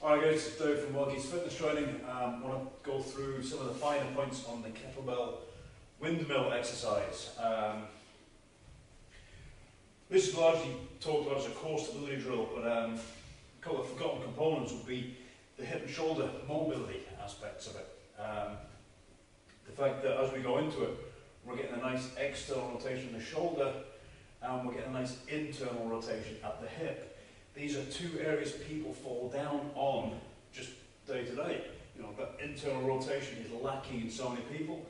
Alright guys, it's Dave from Wildgeese Fitness Training. I want to go through some of the finer points on the Kettlebell Windmill exercise. This is largely talked about as a core stability drill, but a couple of forgotten components would be the hip and shoulder mobility aspects of it. The fact that as we go into it, we're getting a nice external rotation in the shoulder and we're getting a nice internal rotation at the hip. These are two areas people fall down on just day to day. You know, that internal rotation is lacking in so many people.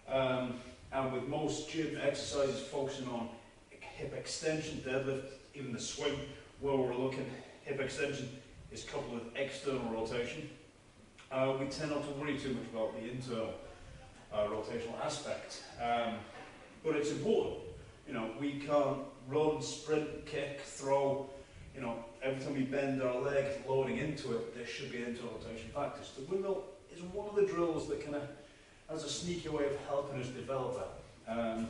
And with most gym exercises focusing on hip extension, deadlift, even the swing, where we're looking, hip extension is coupled with external rotation. We tend not to worry too much about the internal rotational aspect. But it's important. You know, we can't run, sprint, kick, throw. You know, every time we bend our leg loading into it, there should be internal rotation factors. The windmill is one of the drills that kind of has a sneaky way of helping us develop that.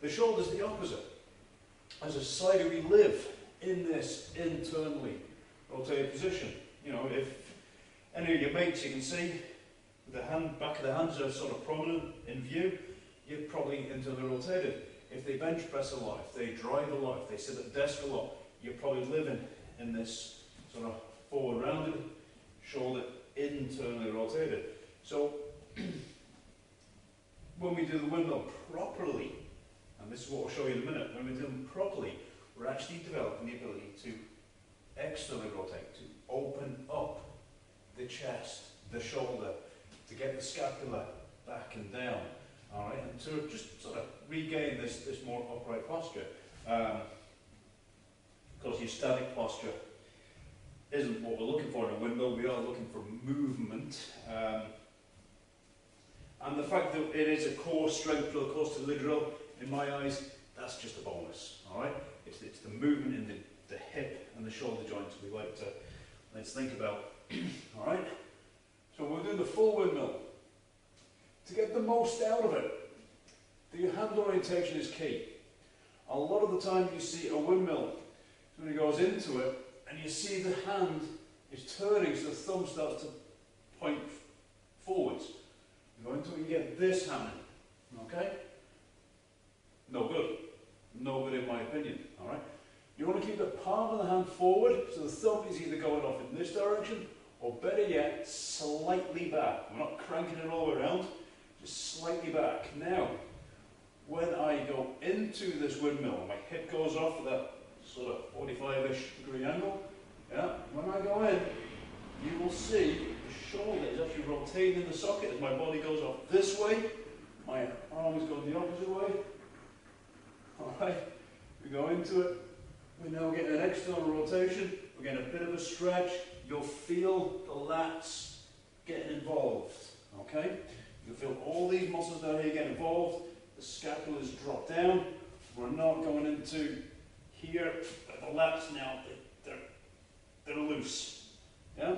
The shoulder's the opposite. As a society, we live in this internally rotated position. You know, if any of your mates you can see, the back of the hands are sort of prominent in view, you're probably internally rotated. If they bench press a lot, if they drive a lot, if they sit at the desk a lot, you're probably living in this sort of forward rounded, shoulder internally rotated. So when we do the windmill properly, and this is what I'll show you in a minute, when we do them properly, we're actually developing the ability to externally rotate, to open up the chest, the shoulder, to get the scapula back and down, all right, and to just sort of regain this more upright posture. Because your static posture isn't what we're looking for in a windmill. We are looking for movement. And the fact that it is a core strength drill, core stability drill, in my eyes, that's just a bonus. All right, it's the movement in the hip and the shoulder joints we like to let's think about. All right, so we're doing the full windmill. To get the most out of it, the hand orientation is key. A lot of the time you see a windmill, when it goes into it, and you see the hand is turning, so the thumb starts to point forwards. You go into it, you get this happening. Okay? No good. No good in my opinion. Alright? You want to keep the palm of the hand forward, so the thumb is either going off in this direction, or better yet, slightly back. We're not cranking it all the way around, just slightly back. Now, when I go into this windmill, my hip goes off at that sort of 45-ish degree angle. Yeah. When I go in, you will see the shoulder is actually rotating in the socket as my body goes off this way. My arm is going the opposite way. Alright, we go into it. We're now getting an external rotation. We're getting a bit of a stretch. You'll feel the lats getting involved. Okay? You'll feel all these muscles down here get involved. The scapula's drop down. We're not going into here, the lats now, they're loose. Yeah?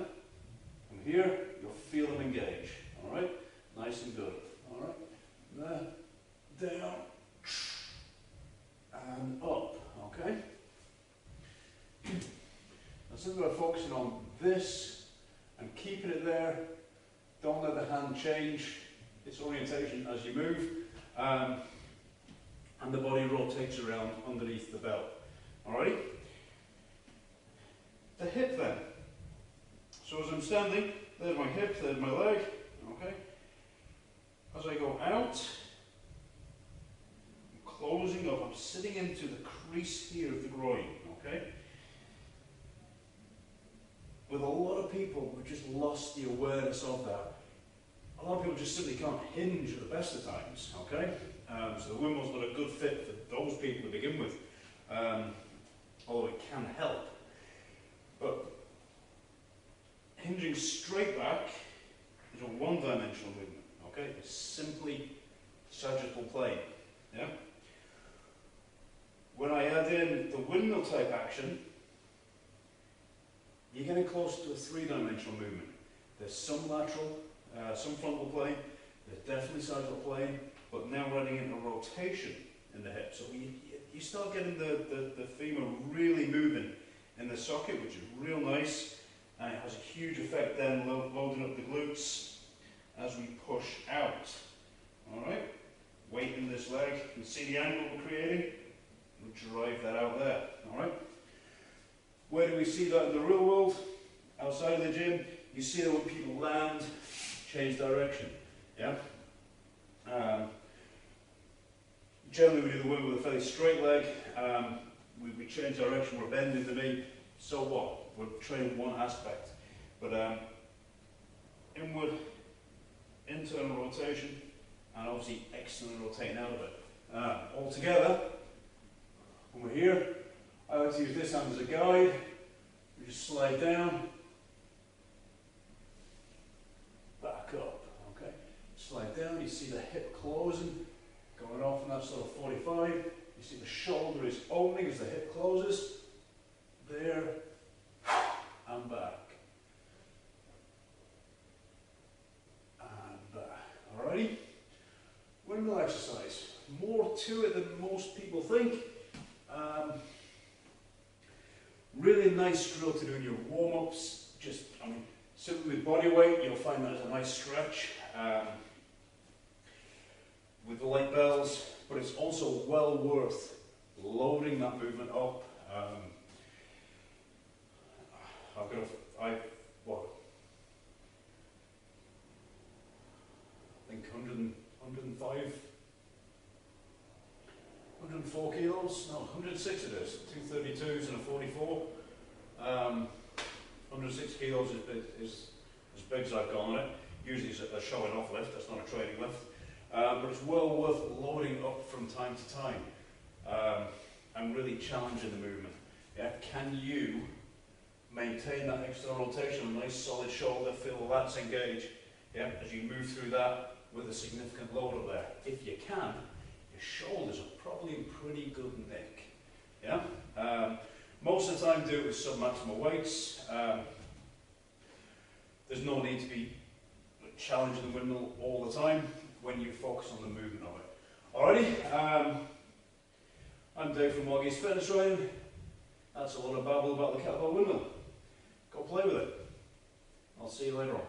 From here, you'll feel them engage. Alright? Nice and good. Alright? There, down, and up. Okay? Now, since we're focusing on this and keeping it there, don't let the hand change its orientation as you move. And the body rotates around underneath the belt. Alright? The hip then. So as I'm standing, there's my hip, there's my leg. Okay? As I go out, I'm closing up, I'm sitting into the crease here of the groin. Okay? With a lot of people, we've just lost the awareness of that. A lot of people just simply can't hinge at the best of times. Okay? So the windmill's not a good fit for those people to begin with, although it can help. But hinging straight back is a one-dimensional movement. Okay, it's simply sagittal plane. Yeah. When I add in the windmill type action, you're getting close to a three-dimensional movement. There's some lateral, some frontal plane. There's definitely sagittal plane. But now we're adding in a rotation in the hip. So you start getting the femur really moving in the socket, which is real nice. and it has a huge effect then loading up the glutes as we push out. Alright, weight in this leg, you can see the angle we're creating, we'll drive that out there. Alright, where do we see that in the real world? Outside of the gym, you see that when people land, change direction. Yeah. Generally we do the windmill with a fairly straight leg. We change direction, we're bending the knee. So what? We're training one aspect. But inward, internal rotation, and obviously external rotating out of it. All together, when we're here, I like to use this hand as a guide. We just slide down, back up. Okay, slide down. You see the hip closing, going off in that sort of 45. You see the shoulder is opening as the hip closes. There and back. And back. Alrighty. Windmill exercise. More to it than most people think. Really nice drill to do in your warm-ups. Just, simply with body weight, you'll find that as a nice stretch. With the light bells, but it's also well worth loading that movement up. I think 105, 104 kilos, no, 106 it is, 232s and a 44. 106 kilos is as big as I've gone on it. Usually it's a showing off lift, that's not a training lift. But it's well worth loading up from time to time and really challenging the movement. Yeah? Can you maintain that external rotation, a nice solid shoulder, feel the lats engage, yeah, as you move through that with a significant load up there? If you can, your shoulders are probably in pretty good nick. Yeah? Most of the time do it with submaximal weights. There's no need to be challenging the windmill all the time when you focus on the movement of it. Alrighty, I'm Dave from Morgie's Fitness Training. That's a lot of babble about the kettlebell windmill. Go play with it. I'll see you later on.